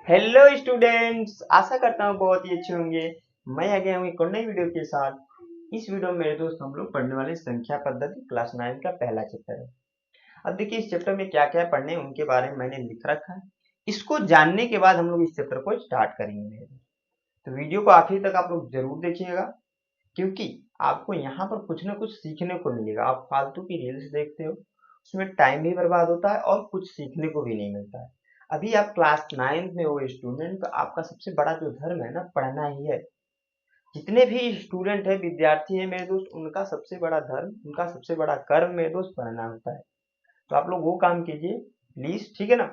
Hello students, आशा करता हूँ बहुत ही अच्छे होंगे। मैं आ गया हूँ एक और नई वीडियो के साथ। इस वीडियो में मेरे दोस्त हम लोग पढ़ने वाले संख्या पद्धति क्लास 9 का पहला चैप्टर है। अब देखिए इस चैप्टर में क्या क्या पढ़ने हैं उनके बारे में मैंने लिख रखा है। इसको जानने के बाद हम लोग इस चैप्टर को स्टार्ट करेंगे मेरे दोस्त। तो वीडियो को आखिर तक आप लोग जरूर देखिएगा, क्योंकि आपको यहाँ पर कुछ ना कुछ सीखने को मिलेगा। आप फालतू की रील्स देखते हो, उसमें टाइम भी बर्बाद होता है और कुछ सीखने को भी नहीं मिलता है। अभी आप क्लास 9 में हो स्टूडेंट, तो आपका सबसे बड़ा जो धर्म है ना, पढ़ना ही है। जितने भी स्टूडेंट है, विद्यार्थी है मेरे दोस्त, उनका सबसे बड़ा धर्म, उनका सबसे बड़ा कर्म मेरे दोस्त पढ़ना होता है। तो आप लोग वो काम कीजिए प्लीज, ठीक है ना।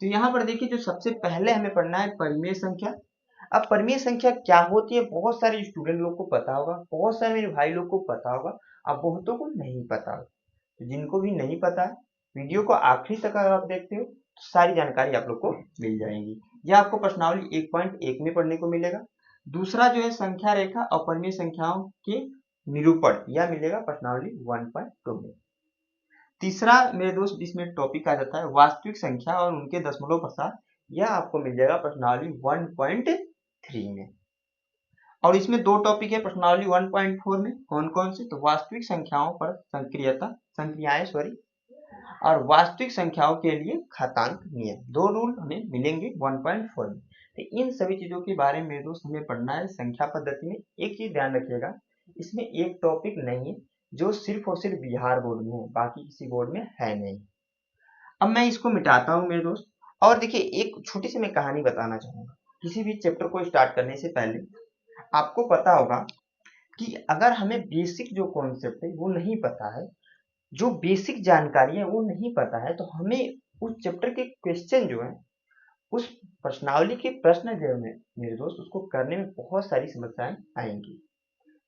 तो यहाँ पर देखिए, जो सबसे पहले हमें पढ़ना है परिमेय संख्या। अब परिमेय संख्या क्या होती है, बहुत सारे स्टूडेंट लोग को पता होगा, बहुत सारे मेरे भाई लोग को पता होगा, अब बहुतों को नहीं पता होगा। तो जिनको भी नहीं पता है, वीडियो को आखिरी तक अगर आप देखते हो तो सारी जानकारी आप लोग को मिल जाएगी। यह आपको प्रश्नावली 1.1 में पढ़ने को मिलेगा। दूसरा जो है संख्या रेखा और परिमेय संख्याओं के निरूपण, यह मिलेगा प्रश्नावली 1.2 में। तीसरा मेरे दोस्त इसमें टॉपिक आ जाता है वास्तविक संख्या और उनके दशमलव प्रसार, यह आपको मिल जाएगा प्रश्नावली 1.3 में। और इसमें दो टॉपिक है प्रश्नावली 1.4 में, कौन कौन से, तो वास्तविक संख्याओं पर संक्रियाएं और वास्तविक संख्याओं के लिए घातांक नियम, दो रूल हमें मिलेंगे 1.4 में। तो इन सभी चीजों के बारे में दोस्त हमें पढ़ना है संख्या पद्धति में। एक चीज ध्यान रखिएगा, इसमें एक टॉपिक नहीं है जो सिर्फ और सिर्फ बिहार बोर्ड में है, बाकी किसी बोर्ड में है नहीं। अब मैं इसको मिटाता हूँ मेरे दोस्त। और देखिए एक छोटी सी मैं कहानी बताना चाहूंगा। किसी भी चैप्टर को स्टार्ट करने से पहले आपको पता होगा कि अगर हमें बेसिक जो कॉन्सेप्ट है वो नहीं पता है, जो बेसिक जानकारी है वो नहीं पता है, तो हमें उस चैप्टर के क्वेश्चन जो है, उस प्रश्नावली के प्रश्न जो है मेरे दोस्त, उसको करने में बहुत सारी समस्याएं आएंगी।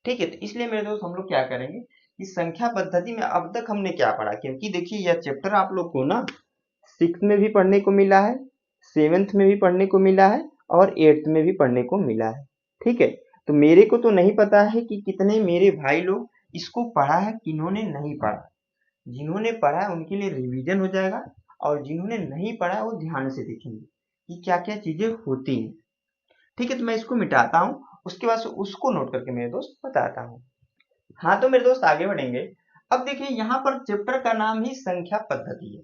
ठीक है, तो इसलिए मेरे दोस्त हम लोग क्या करेंगे, इस संख्या पद्धति में अब तक हमने क्या पढ़ा, क्योंकि देखिए यह चैप्टर आप लोग को ना 6th में भी पढ़ने को मिला है, 7th में भी पढ़ने को मिला है और 8th में भी पढ़ने को मिला है। ठीक है, तो मेरे को तो नहीं पता है कि कितने मेरे भाई लोग इसको पढ़ा है, किन्होंने नहीं पढ़ा। जिन्होंने पढ़ा है उनके लिए रिवीजन हो जाएगा, और जिन्होंने नहीं पढ़ा है वो ध्यान से देखेंगे कि क्या क्या चीजें होती हैं। ठीक है, तो मैं इसको मिटाता हूँ, उसके बाद से उसको नोट करके मेरे दोस्त बताता हूँ। हाँ, तो मेरे दोस्त आगे बढ़ेंगे। अब देखिए यहाँ पर चैप्टर का नाम ही संख्या पद्धति है।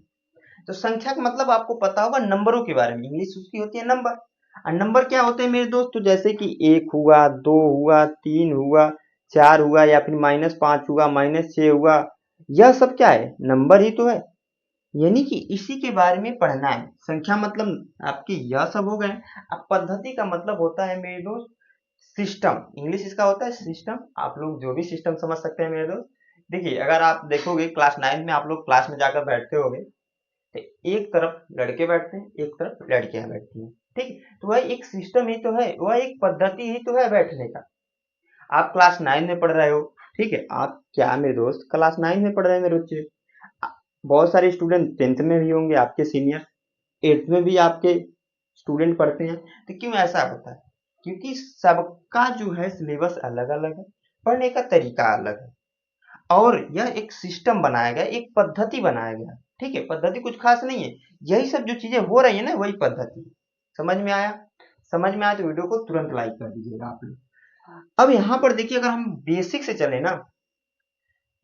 तो संख्या का मतलब आपको पता होगा नंबरों के बारे में, इंग्लिश उसकी होती है नंबर। और नंबर क्या होते हैं मेरे दोस्त, तो जैसे कि 1 हुआ, 2 हुआ, 3 हुआ, 4 हुआ, या फिर -5 हुआ, -6 हुआ, यह सब क्या है, नंबर ही तो है। यानी कि इसी के बारे में पढ़ना है। संख्या मतलब आपके यह सब हो गए। अब पद्धति का मतलब होता है मेरे दोस्त सिस्टम, इंग्लिश इसका होता है सिस्टम। आप लोग जो भी सिस्टम समझ सकते हैं मेरे दोस्त। देखिए अगर आप देखोगे क्लास 9 में, आप लोग क्लास में जाकर बैठते होगे, तो एक तरफ लड़के बैठते हैं, एक तरफ लड़कियां बैठती हैं। ठीक है, तो वह एक सिस्टम ही तो है, वह एक पद्धति ही तो है बैठने का। आप क्लास 9 में पढ़ रहे हो, ठीक है, आप क्या मेरे दोस्त क्लास 9 में पढ़ रहे हैं मेरे बच्चे। बहुत सारे स्टूडेंट 10th में भी होंगे आपके सीनियर, 8th में भी आपके स्टूडेंट पढ़ते हैं। तो क्यों ऐसा होता है, क्योंकि सबका जो है सिलेबस अलग अलग है, पढ़ने का तरीका अलग है, और यह एक सिस्टम बनाया गया, एक पद्धति बनाया गया। ठीक है, पद्धति कुछ खास नहीं है, यही सब जो चीजें हो रही है ना, वही पद्धति। समझ में आया? समझ में आया तो वीडियो को तुरंत लाइक कर दीजिएगा आप लोग। अब यहाँ पर देखिए, अगर हम बेसिक से चले ना,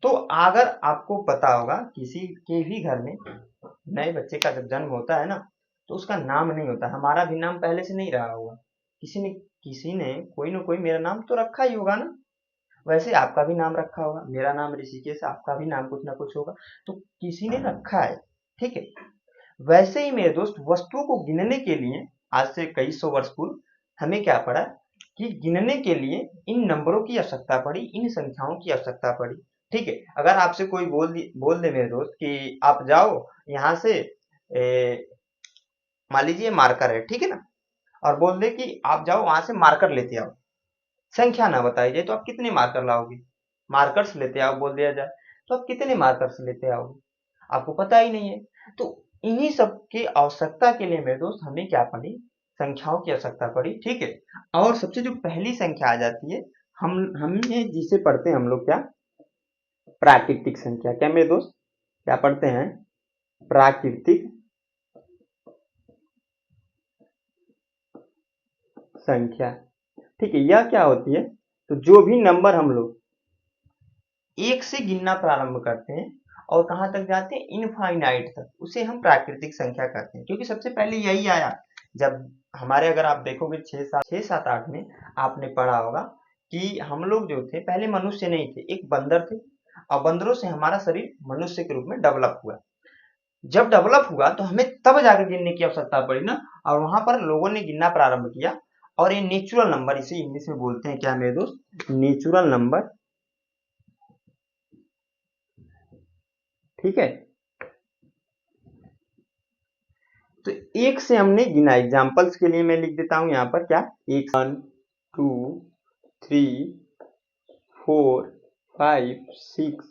तो अगर आपको पता होगा किसी के भी घर में नए बच्चे का जब जन्म होता है ना, तो उसका नाम नहीं होता। हमारा भी नाम पहले से नहीं रहा होगा, किसी ने कोई ना कोई मेरा नाम तो रखा ही होगा ना। वैसे आपका भी नाम रखा होगा, मेरा नाम ऋषिकेश, आपका भी नाम कुछ ना कुछ होगा, तो किसी ने रखा है। ठीक है, वैसे ही मेरे दोस्त वस्तुओं को गिनने के लिए आज से कई सौ वर्ष पूर्व हमें क्या पड़ा, कि गिनने के लिए इन नंबरों की आवश्यकता पड़ी, इन संख्याओं की आवश्यकता पड़ी। ठीक है, अगर आपसे कोई बोल दे मेरे दोस्त कि आप जाओ यहाँ से, मान लीजिए मार्कर है, ठीक है ना, और बोल दे कि आप जाओ वहां से मार्कर लेते आओ, संख्या ना बताई जाए, तो आप कितने मार्कर लाओगे। मार्कर्स लेते आओ बोल दिया जाए, तो आप कितने मार्कर्स लेते आओगे, आपको पता ही नहीं है। तो इन्हीं सब की आवश्यकता के लिए मेरे दोस्त हमें क्या पड़ी, संख्याओं की आवश्यकता पड़ी। ठीक है, और सबसे जो पहली संख्या आ जाती है, हमने जिसे पढ़ते हैं हम लोग क्या, प्राकृतिक संख्या। क्या मेरे दोस्त, क्या पढ़ते हैं, प्राकृतिक संख्या। ठीक है, यह क्या होती है, तो जो भी नंबर हम लोग एक से गिनना प्रारंभ करते हैं और कहाँ तक जाते हैं, इनफाइनाइट तक, उसे हम प्राकृतिक संख्या कहते हैं। क्योंकि सबसे पहले यही आया जब हमारे, अगर आप देखोगे 6 7 8 में आपने पढ़ा होगा कि हम लोग जो थे पहले मनुष्य नहीं थे, एक बंदर थे और बंदरों से हमारा शरीर मनुष्य के रूप में डेवलप हुआ। जब डेवलप हुआ तो हमें तब जाकर गिनने की आवश्यकता पड़ी ना, और वहां पर लोगों ने गिनना प्रारंभ किया। और ये नेचुरल नंबर, इसे इंग्लिश में बोलते हैं क्या मेरे दोस्त, नेचुरल नंबर। ठीक है, तो एक से हमने गिना, एग्जाम्पल्स के लिए मैं लिख देता हूं यहाँ पर क्या, एक 1 2 3 4 5 6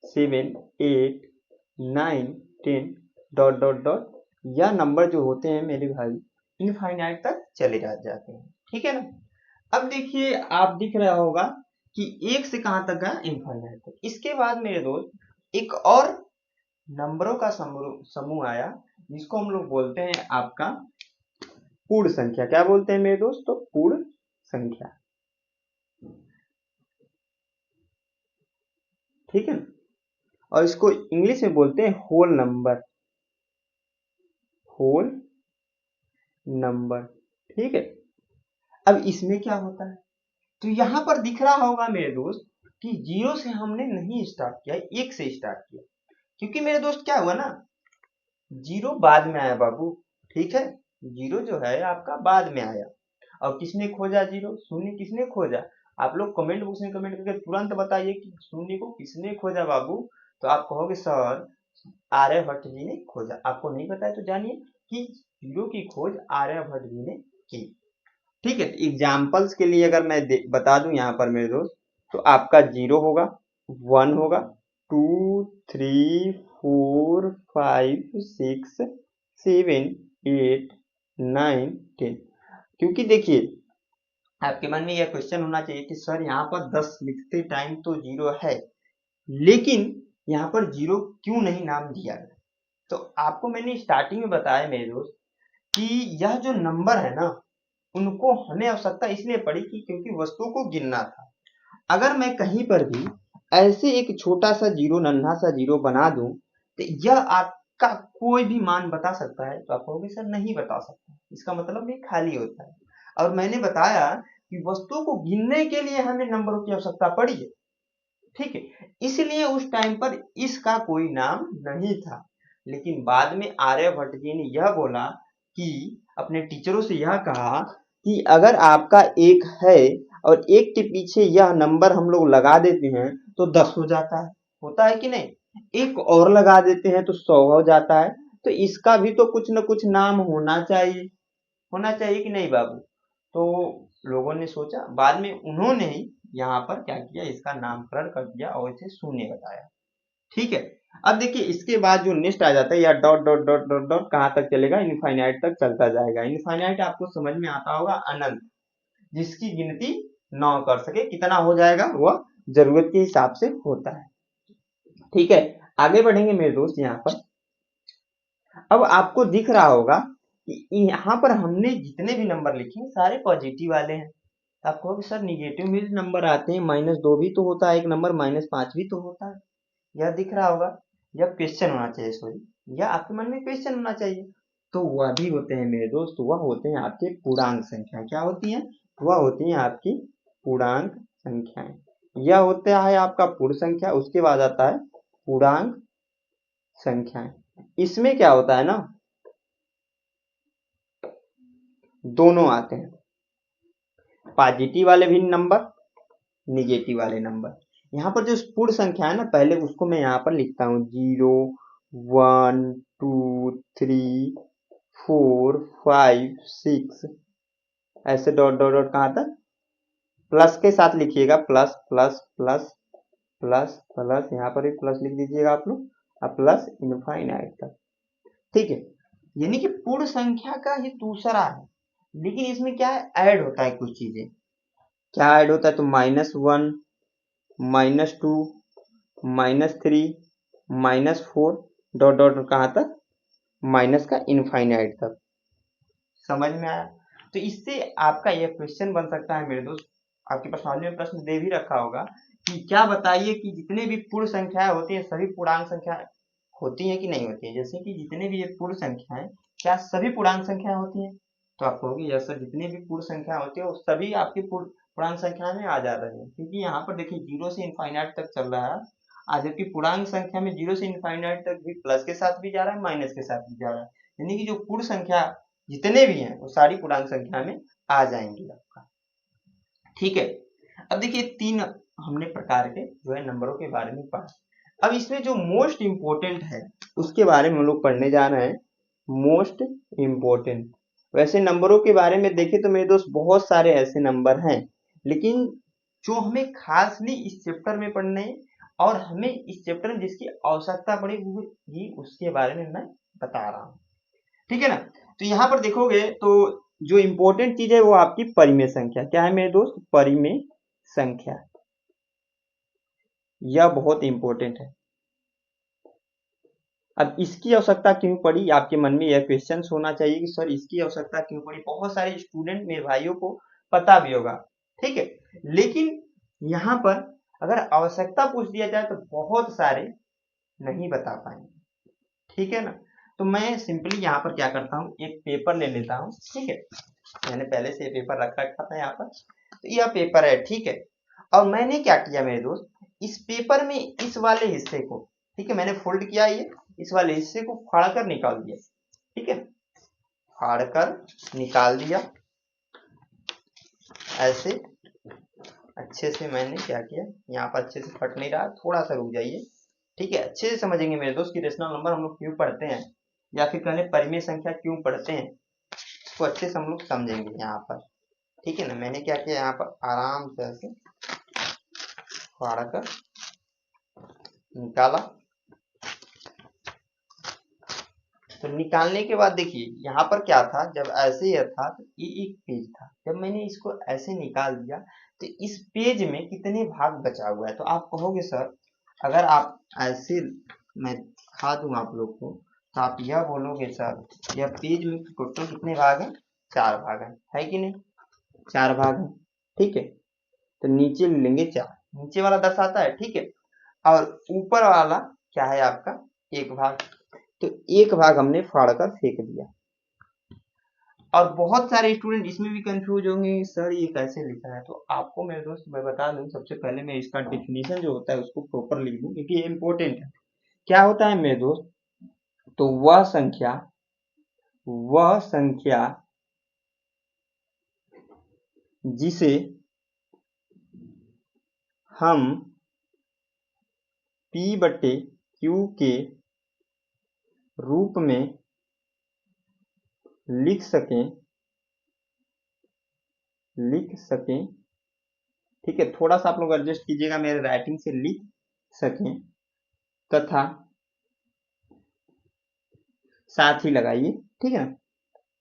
7 8 9 10 डॉट डॉट डॉट। यह नंबर जो होते हैं मेरे भाई इनफाइनाइट तक चले जाते हैं। ठीक है ना। अब देखिए, आप दिख रहा होगा कि एक से कहां तक गया, इनफाइनाइट तक। इसके बाद मेरे दोस्त एक और नंबरों का समूह आया जिसको हम लोग बोलते हैं आपका पूर्ण संख्या। क्या बोलते हैं मेरे दोस्त, तो पूर्ण संख्या। ठीक है, और इसको इंग्लिश में बोलते हैं होल नंबर, होल नंबर। ठीक है, अब इसमें क्या होता है, तो यहां पर दिख रहा होगा मेरे दोस्त कि 0 से हमने नहीं स्टार्ट किया, 1 से स्टार्ट किया। क्योंकि मेरे दोस्त क्या हुआ ना, 0 बाद में आया बाबू। ठीक है, 0 जो है आपका बाद में आया। और किसने खोजा 0, शून्य किसने खोजा। आप लोग कमेंट बॉक्स में कमेंट करके तुरंत बताइए कि शून्य को किसने खोजा बाबू। तो आप कहोगे सर आर्यभट्ट जी ने खोजा। आपको नहीं पता है तो जानिए कि 0 की खोज आर्यभट्ट जी ने की। ठीक है, एग्जाम्पल्स के लिए अगर मैं बता दूं यहाँ पर मेरे दोस्त, तो आपका 0 होगा, 1 होगा, 2 3 4 5 6 7 8 9 10। क्योंकि देखिए, आपके मन में यह क्वेश्चन होना चाहिए कि सर यहाँ पर 10 लिखते टाइम तो 0 है, लेकिन यहाँ पर 0 क्यों नहीं नाम दिया गया। तो आपको मैंने स्टार्टिंग में बताया मेरे दोस्त कि यह जो नंबर है ना, उनको हमें आवश्यकता इसलिए पड़ी कि क्योंकि वस्तुओं को गिनना था। अगर मैं कहीं पर भी ऐसे एक छोटा सा 0, नन्हा सा 0 बना दूं तो यह आपका कोई भी मान बता सकता है। तो आप कहोगे सर नहीं बता सकता, इसका मतलब ये खाली होता है। और मैंने बताया कि वस्तुओं को गिनने के लिए हमें नंबरों की आवश्यकता पड़ी है। ठीक है, इसलिए उस टाइम पर इसका कोई नाम नहीं था। लेकिन बाद में आर्यभट्ट जी ने यह बोला कि अपने टीचरों से यह कहा कि अगर आपका एक है और एक के पीछे यह नंबर हम लोग लगा देते हैं तो 10 हो जाता है, होता है कि नहीं। एक और लगा देते हैं तो 100 हो जाता है। तो इसका भी तो कुछ न कुछ नाम होना चाहिए, होना चाहिए कि नहीं बाबू। तो लोगों ने सोचा, बाद में उन्होंने ही यहाँ पर क्या किया, इसका नामकरण कर दिया और इसे शून्य बताया। ठीक है, अब देखिए इसके बाद जो नेक्स्ट आ जाता है या dot dot dot dot dot कहाँ तक चलेगा, इनफाइनाइट तक चलता जाएगा। इनफाइनाइट आपको समझ में आता होगा, अनंत, जिसकी गिनती न कर सके। कितना हो जाएगा वह जरूरत के हिसाब से होता है। ठीक है, आगे बढ़ेंगे मेरे दोस्त। यहाँ पर अब आपको दिख रहा होगा कि यहाँ पर हमने जितने भी नंबर लिखे सारे पॉजिटिव वाले हैं। आप कहोगे सर निगेटिव में नंबर आते हैं, -2 भी तो होता है एक नंबर, -5 भी तो होता है। यह दिख रहा होगा, यह क्वेश्चन होना चाहिए, सॉरी, यह आपके मन में क्वेश्चन होना चाहिए। तो वह भी होते हैं मेरे दोस्त, वह होते हैं आपके पूर्णांक संख्या। क्या होती हैं, वह होती हैं आपकी पूर्णांक संख्याएं। यह होता है आपका पूर्ण संख्या, उसके बाद आता है पूर्णांक संख्याएं। इसमें क्या होता है ना, दोनों आते हैं, पॉजिटिव वाले भी नंबर, निगेटिव वाले नंबर। यहाँ पर जो पूर्ण संख्या है ना, पहले उसको मैं यहाँ पर लिखता हूँ 0 1 2 3 4 5 6 ऐसे डॉट डॉट डॉट कहाँ तक, प्लस के साथ लिखिएगा, plus plus plus plus plus, यहाँ पर भी प्लस लिख दीजिएगा आप लोग, अब प्लस इनफाइनाइट तक। ठीक है, यानी कि पूर्ण संख्या का ये दूसरा है। लेकिन इसमें क्या है, ऐड होता है कुछ चीजें। क्या ऐड होता है, तो -1 -2 -3 -4 डॉट डॉट कहाँ तक, माइनस का इनफाइनाइट तक। समझ में आया। तो इससे आपका यह क्वेश्चन बन सकता है मेरे दोस्त, आपके पास में प्रश्न दे भी रखा होगा कि क्या बताइए कि जितने भी पूर्ण संख्याएं होती हैं सभी पूर्णांक संख्या होती हैं कि नहीं होती है। जैसे कि जितने भी ये पूर्ण संख्याएं क्या सभी पूर्णांक संख्या होती हैं, तो आप कहोगे यस सर जितने भी पूर्ण संख्या होती है वो सभी आपकी पूर्णांक संख्या में आ जा रहे हैं, क्योंकि यहाँ पर देखिए जीरो से इनफाइनाइट तक चल रहा है। आज जबकि पूर्णांक संख्या में जीरो से इनफाइनाइट तक भी प्लस के साथ भी जा रहा है, माइनस के साथ भी जा रहा है, यानी कि जो पूर्ण संख्या जितने भी हैं वो सारी पूर्णांक संख्या में आ जाएंगी आपका। ठीक है, अब देखिए तीन हमने प्रकार के जो है नंबरों के बारे में पढ़ा। अब इसमें जो मोस्ट इंपोर्टेंट है उसके बारे में हम लोग पढ़ने जा रहे हैं। मोस्ट इंपोर्टेंट, वैसे नंबरों के बारे में देखें तो मेरे दोस्त बहुत सारे ऐसे नंबर हैं, लेकिन जो हमें खासली इस चैप्टर में पढ़ने और हमें इस चैप्टर में जिसकी आवश्यकता पड़ेगी उसके बारे में मैं बता रहा हूँ। ठीक है ना, तो यहाँ पर देखोगे तो जो इंपॉर्टेंट चीज है वो आपकी परिमेय संख्या। क्या है मेरे दोस्त? परिमेय संख्या, यह बहुत इंपॉर्टेंट है। अब इसकी आवश्यकता क्यों पड़ी, आपके मन में यह क्वेश्चन होना चाहिए कि सर इसकी आवश्यकता क्यों पड़ी। बहुत सारे स्टूडेंट मेरे भाइयों को पता भी होगा, ठीक है, लेकिन यहाँ पर अगर आवश्यकता पूछ दिया जाए तो बहुत सारे नहीं बता पाएंगे। ठीक है ना, तो मैं सिंपली यहाँ पर क्या करता हूँ, एक पेपर ले लेता हूँ। ठीक है, मैंने पहले से पेपर रख रखा था यहाँ पर, तो यह पेपर है। ठीक है, और मैंने क्या किया मेरे दोस्त, इस पेपर में इस वाले हिस्से को, ठीक है, मैंने फोल्ड किया, ये इस वाले हिस्से को फाड़ कर निकाल दिया। ठीक है, फाड़ कर निकाल दिया ऐसे अच्छे से। मैंने क्या किया, यहाँ पर अच्छे से फट नहीं रहा, थोड़ा सा रुक जाइए। ठीक है, अच्छे से समझेंगे मेरे दोस्त कि रेशनल नंबर हम लोग क्यों पढ़ते हैं, या फिर कहने परिमेय संख्या क्यों पढ़ते हैं, इसको अच्छे से हम लोग समझेंगे यहाँ पर। ठीक है ना, मैंने क्या किया, यहाँ पर आराम से ऐसे फाड़ कर निकाला। तो निकालने के बाद देखिए यहाँ पर क्या था, जब ऐसे ही था तो ये एक पेज था, जब मैंने इसको ऐसे निकाल दिया तो इस पेज में कितने भाग बचा हुआ है। तो आप कहोगे सर अगर आप ऐसे, मैं दिखा दूं आप लोग को, तो आप यह बोलोगे सर यह पेज में टोटल कितने भाग हैं, 4 भाग है कि नहीं, 4 भाग है। ठीक है, तो नीचे लेंगे 4, नीचे वाला 10 आता है। ठीक है, और ऊपर वाला क्या है आपका 1 भाग, तो 1 भाग हमने फाड़ कर फेंक दिया। और बहुत सारे स्टूडेंट इसमें भी कंफ्यूज होंगे सर ये कैसे लिखा है। तो आपको मेरे दोस्त मैं बता दूं, सबसे पहले मैं इसका डेफिनेशन जो होता है उसको प्रॉपर लिख दूं, क्योंकि ये इंपॉर्टेंट है। क्या होता है मेरे दोस्त, तो वह संख्या जिसे हम P/Q के रूप में लिख सकें। ठीक है, थोड़ा सा आप लोग एडजस्ट कीजिएगा मेरे राइटिंग से, लिख सकें तथा साथ ही लगाइए। ठीक है,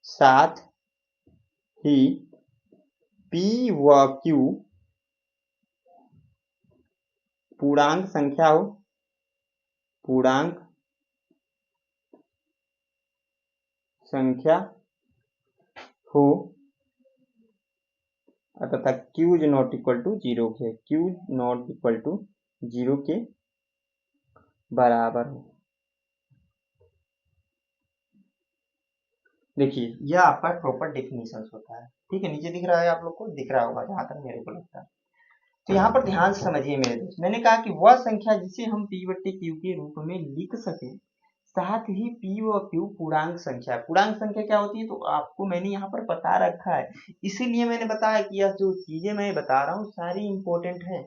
साथ ही P व Q पूर्णांक संख्या हो तथा Q is not equal to 0 के, Q नॉट इक्वल टू 0 के बराबर हो। देखिए यह आपका प्रॉपर डेफिनेशन होता है। ठीक है, नीचे दिख रहा है, आप लोग को दिख रहा होगा जहां तक मेरे को लगता है। तो यहाँ पर ध्यान से समझिए मेरे दोस्त, मैंने कहा कि वह संख्या जिसे हम P/Q के रूप में लिख सके, साथ ही P व Q पूर्णांक संख्या। पूर्णांक संख्या क्या होती है तो आपको मैंने यहाँ पर बता रखा है, इसीलिए मैंने बताया कि यह जो चीजें मैं बता रहा हूँ सारी इंपॉर्टेंट है।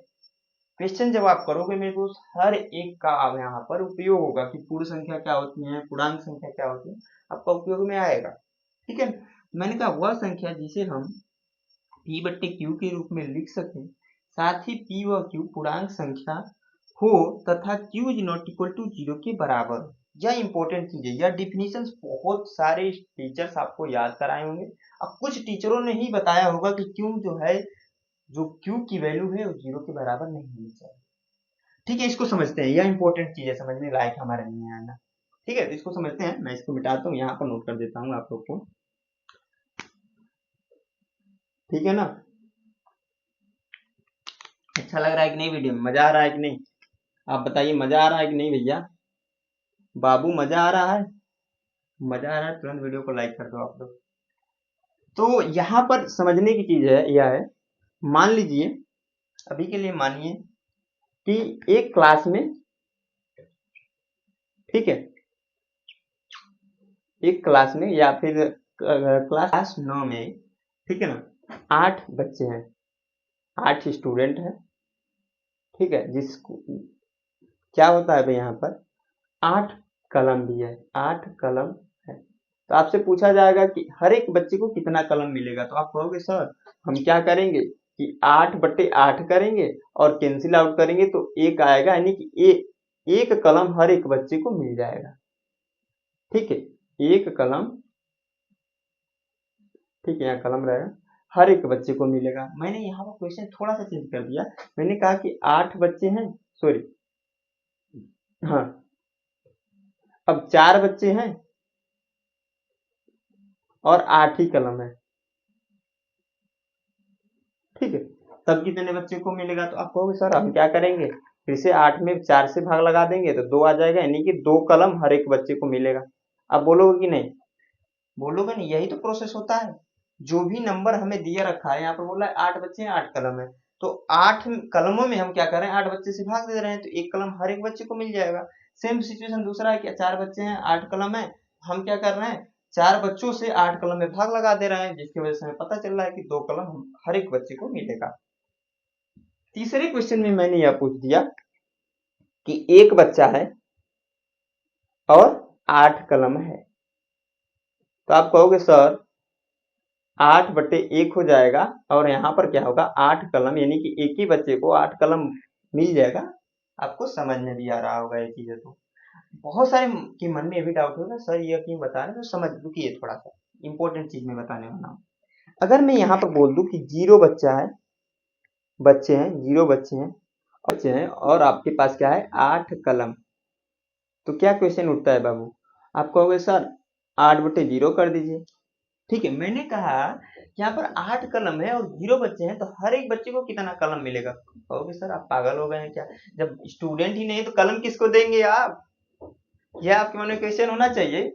क्वेश्चन जब आप करोगे मेरे दोस्त हर एक का यहाँ पर उपयोग होगा कि पूर्ण संख्या क्या होती है, पूर्णांक संख्या क्या होती है, आपका उपयोग में आएगा। ठीक है, मैंने कहा वह संख्या जिसे हम P/Q के रूप में लिख सकें, साथ ही P व Q पूर्णांक संख्या हो तथा Q is not equal to 0 के बराबर हो। यह इंपॉर्टेंट चीज है। यह डिफिनीशन बहुत सारे टीचर्स आपको याद कराए होंगे, अब कुछ टीचरों ने ही बताया होगा कि क्यों जो है जो Q की वैल्यू है वो 0 के बराबर नहीं होनी चाहिए। ठीक है, इसको समझते हैं, यह इंपॉर्टेंट चीज है, समझने लायक हमारे लिए आना। ठीक है, इसको समझते हैं। मैं इसको मिटाता हूँ, यहाँ पर नोट कर देता हूँ आप लोग को। ठीक है ना। अच्छा लग रहा है कि नहीं, वीडियो में मजा आ रहा है कि नहीं, आप बताइए मजा आ रहा है कि नहीं भैया। बाबू मजा आ रहा है, मजा आ रहा है तुरंत वीडियो को लाइक कर दो आप लोग। तो यहाँ पर समझने की चीज है यह है, मान लीजिए अभी के लिए मानिए कि एक क्लास में, ठीक है, एक क्लास में या फिर क्लास 9 में, ठीक है ना, 8 बच्चे हैं, 8 स्टूडेंट हैं, ठीक है। जिसको क्या होता है भाई, यहाँ पर 8 कलम भी है, 8 कलम है। तो आपसे पूछा जाएगा कि हर एक बच्चे को कितना कलम मिलेगा, तो आप कहोगे सर हम क्या करेंगे कि 8/8 करेंगे और कैंसिल आउट करेंगे तो एक आएगा, यानी कि एक कलम हर एक बच्चे को मिल जाएगा, ठीक है, एक कलम, ठीक है, यहाँ कलम रहेगा, हर एक बच्चे को मिलेगा। मैंने यहाँ पर क्वेश्चन थोड़ा सा चेंज कर दिया, मैंने कहा कि 8 बच्चे हैं, सॉरी, हाँ, अब 4 बच्चे हैं और 8 ही कलम है, ठीक है, तब कितने बच्चे को मिलेगा। तो आप कहोगे सर हम क्या करेंगे, फिर से 8 में 4 से भाग लगा देंगे तो 2 आ जाएगा, यानी कि 2 कलम हर एक बच्चे को मिलेगा। आप बोलोगे कि नहीं, बोलोगे नहीं, यही तो प्रोसेस होता है। जो भी नंबर हमें दिया रखा है, यहाँ पर बोला है 8 बच्चे हैं 8 कलम है, तो 8 कलमों में हम क्या कर रहे हैं, 8 बच्चे से भाग दे रहे हैं, तो एक कलम हर एक बच्चे को मिल जाएगा। सेम सिचुएशन दूसरा है कि 4 बच्चे हैं 8 कलम है, हम क्या कर रहे हैं, 4 बच्चों से 8 कलम में भाग लगा दे रहे हैं, जिसकी वजह से हमें पता चल रहा है कि 2 कलम हर एक बच्चे को मिलेगा। तीसरे क्वेश्चन में मैंने यह पूछ दिया कि एक बच्चा है और 8 कलम है, तो आप कहोगे सर 8/1 हो जाएगा और यहाँ पर क्या होगा, 8 कलम, यानी कि एक ही बच्चे को 8 कलम मिल जाएगा। आपको समझ में भी आ रहा होगा ये चीजें। तो बहुत सारे के मन में ये भी डाउट होगा सर ये क्यों बता रहे हैं, तो समझ रुकिए, थोड़ा सा इंपॉर्टेंट चीज में बताने वाला हूँ। अगर मैं यहाँ पर बोल दूं कि 0 बच्चा है, बच्चे हैं 0 बच्चे हैं और आपके पास क्या है 8 कलम, तो क्या क्वेश्चन उठता है बाबू, आप कहोगे सर 8/0 कर दीजिए, ठीक है। मैंने कहा यहाँ पर 8 कलम है और 0 बच्चे हैं, तो हर एक बच्चे को कितना कलम मिलेगा। कहोगे सर आप पागल हो गए हैं क्या, जब स्टूडेंट ही नहीं तो कलम किसको देंगे आप, यह आपके मन में क्वेश्चन होना चाहिए।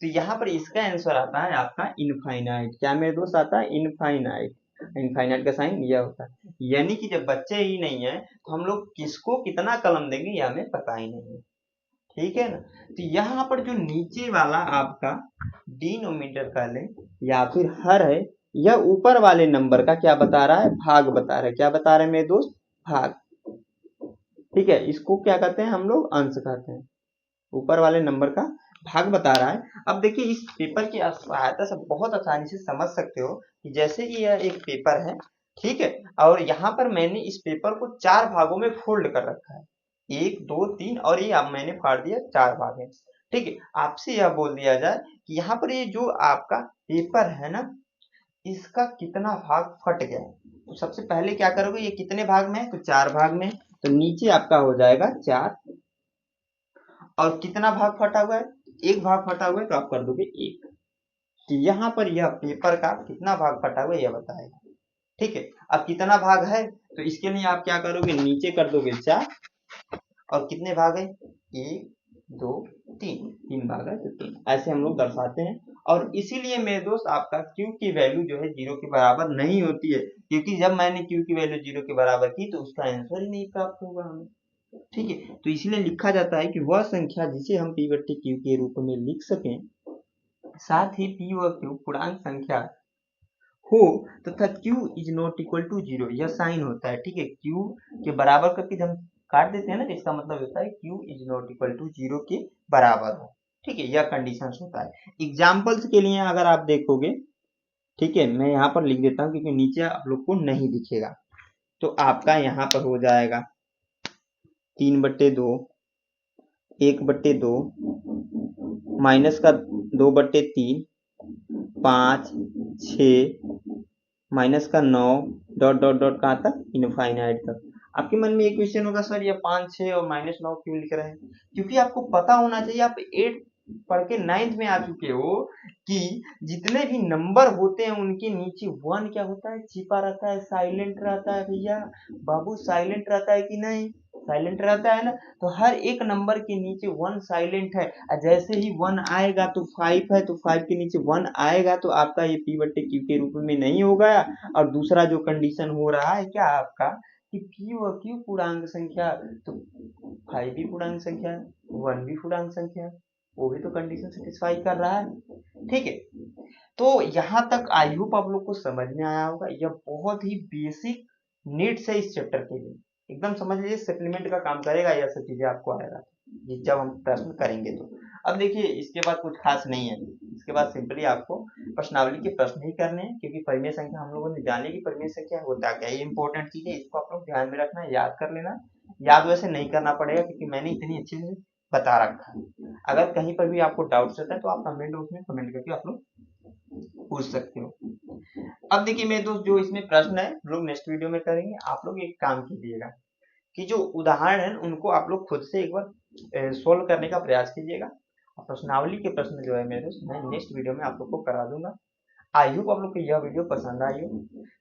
तो यहाँ पर इसका आंसर आता है आपका इनफाइनाइट। क्या मेरे दोस्त आता है, इनफाइनाइट। इनफाइनाइट का साइन यह होता है, यानी कि जब बच्चे ही नहीं है तो हम लोग किसको कितना कलम देंगे यह हमें पता ही नहीं है, ठीक है ना। तो यहाँ पर जो नीचे वाला आपका डिनोमिनेटर का लें या फिर हर है, यह ऊपर वाले नंबर का क्या बता रहा है, भाग बता रहा है। क्या बता रहे हैं मेरे दोस्त, भाग, ठीक है। इसको क्या कहते हैं हम लोग, अंश कहते हैं। ऊपर वाले नंबर का भाग बता रहा है। अब देखिए इस पेपर की सहायता से बहुत आसानी से समझ सकते हो कि जैसे कि यह एक पेपर है, ठीक है, और यहाँ पर मैंने इस पेपर को 4 भागों में फोल्ड कर रखा है, 1 2 3, और ये अब मैंने फाड़ दिया 4 भाग है, ठीक है। आपसे यह बोल दिया जाए कि यहाँ पर ये जो आपका पेपर है ना, इसका कितना भाग फट गया है। तो सबसे पहले क्या करोगे, ये कितने भाग में है, तो 4 भाग में, तो नीचे आपका हो जाएगा 4, और कितना भाग फटा हुआ है, एक भाग फटा हुआ है, तो आप कर दोगे 1। कि यहाँ पर यह पेपर का कितना भाग फटा हुआ है यह बताएगा, ठीक है। अब कितना भाग है, तो इसके लिए आप क्या करोगे, नीचे कर दोगे 4, और कितने भाग है, 1 2 3, 3 भाग है तो 3, ऐसे हम लोग दर्शाते हैं। और इसीलिए मेरे दोस्त आपका Q की वैल्यू जो है 0 के बराबर नहीं होती है, क्योंकि जब मैंने Q की वैल्यू 0 के बराबर की तो उसका आंसर ही नहीं प्राप्त होगा हमें, ठीक है। तो इसलिए लिखा जाता है कि वह संख्या जिसे हम P/Q के रूप में लिख सकें, साथ ही P व Q पूर्णांक संख्या हो तथा Q is not equal to 0, यह साइन होता है, ठीक है। Q के बराबर करके जब हम काट देते हैं ना, तो इसका मतलब होता है Q is not equal to 0 के बराबर हो, ठीक है, यह कंडीशन होता है। एग्जाम्पल्स के लिए अगर आप देखोगे, ठीक है, मैं यहाँ पर लिख देता हूँ क्योंकि नीचे आप लोग को नहीं दिखेगा, तो आपका यहाँ पर हो जाएगा 3/2, 1/2, माइनस का 2/3, 5 6, माइनस का 9, डॉट डॉट डॉट कहाँ तक, इनफाइनाइट तक। आपके मन में एक क्वेश्चन होगा सर ये 5 6 और -9 क्यों लिख रहे हैं, क्योंकि आपको पता होना चाहिए आप 8 पढ़ के 9th में आ चुके हो कि जितने भी नंबर होते हैं उनके नीचे 1 क्या होता है, छिपा रहता है, साइलेंट रहता है। भैया बाबू साइलेंट रहता है कि नहीं, साइलेंट रहता है ना। तो हर एक नंबर के नीचे 1 साइलेंट है। जैसे ही 1 आएगा तो 5 है, तो 5 के नीचे 1 आएगा तो आपका ये p बट्टे q के रूप में नहीं होगा। और दूसरा जो कंडीशन हो रहा है क्या आपका कि p और q पूर्णांक संख्या, तो 5 भी पूर्णांक संख्या है, 1 भी पूर्णांक संख्या है, वो भी तो कंडीशन सेटिस्फाई कर रहा है। ठीक है, तो यहाँ तक आई होप आप लोग को समझ में आया होगा। यह बहुत ही बेसिक नीड्स है इस चैप्टर के लिए, एकदम समझ लीजिए सप्लीमेंट का काम करेगा, यह सब चीजें आपको आएगा जब हम प्रश्न करेंगे तो। अब देखिए इसके बाद कुछ खास नहीं है, इसके बाद सिंपली आपको प्रश्नावली के प्रश्न ही करने हैं, क्योंकि परिमेय संख्या हम लोगों ने जान ली कि परिमेय संख्या होता क्या है। ये इंपॉर्टेंट चीज है, इसको आप लोग ध्यान में रखना, याद कर लेना। याद वैसे नहीं करना पड़ेगा क्योंकि मैंने इतनी अच्छे से बता रखा है। अगर कहीं पर भी आपको डाउट्स रहता है तो आप कमेंट बॉक्स में कमेंट करके आप लोग पूछ सकते हो। अब देखिए मेरे दोस्त, जो इसमें प्रश्न है हम लोग नेक्स्ट वीडियो में करेंगे। आप लोग एक काम कीजिएगा कि जो उदाहरण है उनको आप लोग खुद से एक बार सोल्व करने का प्रयास कीजिएगा। प्रश्नावली के प्रश्न जो है मेरे दोस्त मैं नेक्स्ट वीडियो में आप लोग को करा दूंगा। आई होप आप लोग को यह वीडियो पसंद आई हो।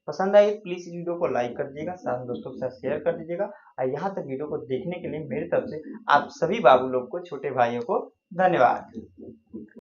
पसंद आई प्लीज इस वीडियो को लाइक कर दीजिएगा, साथ दोस्तों के साथ शेयर कर दीजिएगा। और यहाँ तक वीडियो को देखने के लिए मेरी तरफ से आप सभी बाबू लोग को, छोटे भाइयों को धन्यवाद।